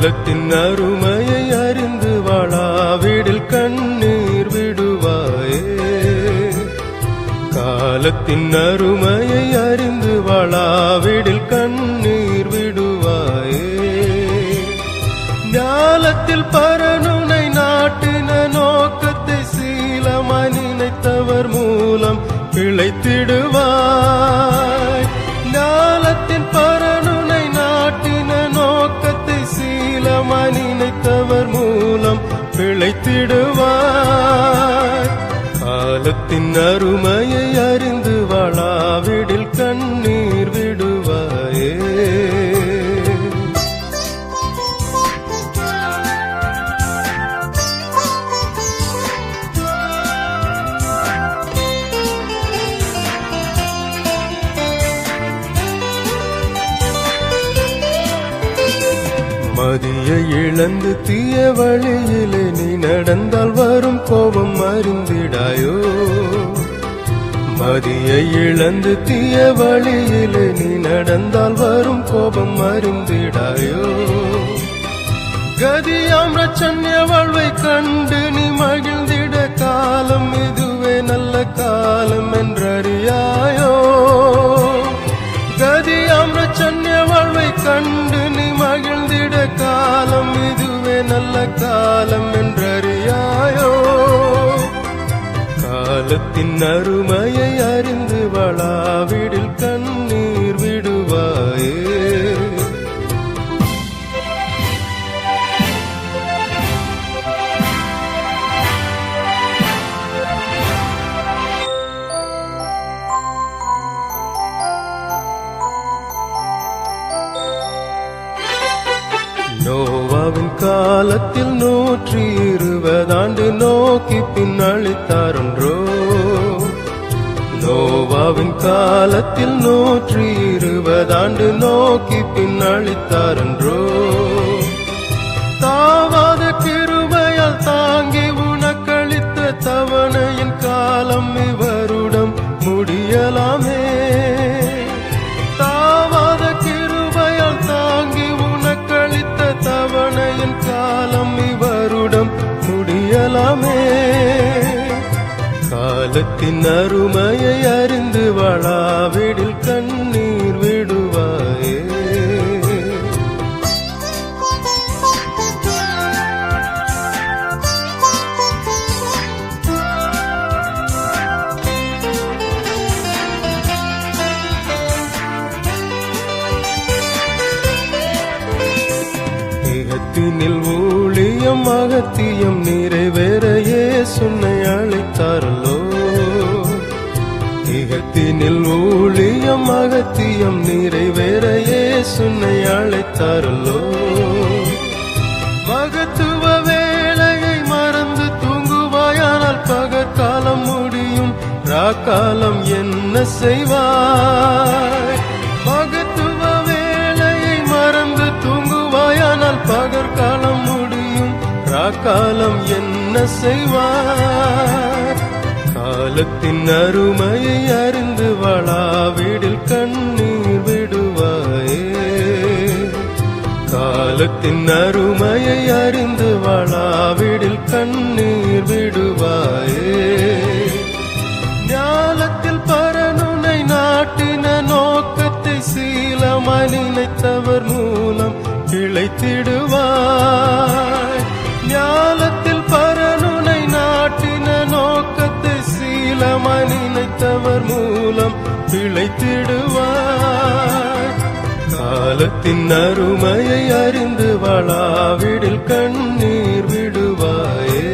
காலத்தின் அருமையை அறிந்து வாழாவிடில் கண்ணீர் விடுவாயே. காலத்தின் அருமையை அறிந்து வாழாவிடில் கண்ணீர் விடுவாயே. ஞாலத்தில் பரனுனை நாட்டின நோக்கத்தை சீலமாய் நினைத்தவர் மூலம் பிழைத்திடுவாய். ஞாலத்தின் பரனுனை நாட்டின நோக்கத்தை சீலமாய் நினைத்தவர் மூலம் பிழைத்திடுவாய். காலத்தின் அருமையை அறிந்து வாழாவிடில் கண்ணீர் விடுவாயே. மதியை இழந்து தீய வழியிலே நீ நடந்தால் வரும் கோபம் அறிந்திடாயோ. மதியை இழந்து தீய வழியிலே நீ நடந்தால் வரும் கோபம் அறிந்திடாயோ. கதியாம் ரட்சண்ய வாழ்வை கண்டு நீ மகிழ்ந்திட காலம் இதுவே நல்ல காலம் என்றறியாயோ. கதியாம் ரட்சண்ய வாழ்வை கண்டு நீ மகிழ்ந்திட காலம் இதுவே நல்ல காலம் என்றறியாயோ. காலத்தின் அருமையை அறிந்து வாழாவிடில் கண்ணீர் விடுவாயே. நோவாவின் காலத்தில் 120 ஆண்டு நோக்கி பின்னழித்தாரன்றோ. நோவாவின் காலத்தில் 120 ஆண்டு நோக்கி பின்னழித்தாரன்றோ. தாவாத கிருபையால் தாங்கி உனக்களித்த தவணையின் காலம் இவருடம் முடியலாமே. தாவாத கிருபையால் தாங்கி உனக்களித்த தவணையின் காலம் இவருடம் முடியலாமே. காலத்தின் அருமையை அறிந்து வாழாவிடில் கண்ணீர் விடுவாயே. இகத்தினில் ஊழியம் அகத்தியம் நிறைவேற இயேசுனை அழைத்தாரல்லோ. இகத்தினில் ஊழியம் அகத்தியம் நிறைவேற இயேசுனை அழைத்தாரல்லோ. மகத்துவ வேலையை மறந்து தூங்குவாயானால் பகற்காலம் முடியும், ராக்காலம் என்ன செய்வாய்? மகத்துவ வேலையை மறந்து தூங்குவாயானால் பகற்காலம் முடியும், ராக்காலம் என்ன செய்வாய்? காலத்தின் அருமையை அறிந்து வாழாவிடில் கண்ணீர் விடுவாயே. காலத்தின் அருமையை அறிந்து வாழாவிடில் கண்ணீர் விடுவாயே. ஞாலத்தில் பரனுனை நாட்டின நோக்கத்தை சீலமாய் நினைத்தவர் மூலம் பிழைத்திடுவாய். ஞாலத்தில் பரனுனை நாட்டின நோக்கத்தை சீலமாய் நினைத்தவர் மூலம் பிழைத்திடுவாய். காலத்தின் அருமையை அறிந்து வாழாவிடில் கண்ணீர் விடுவாயே.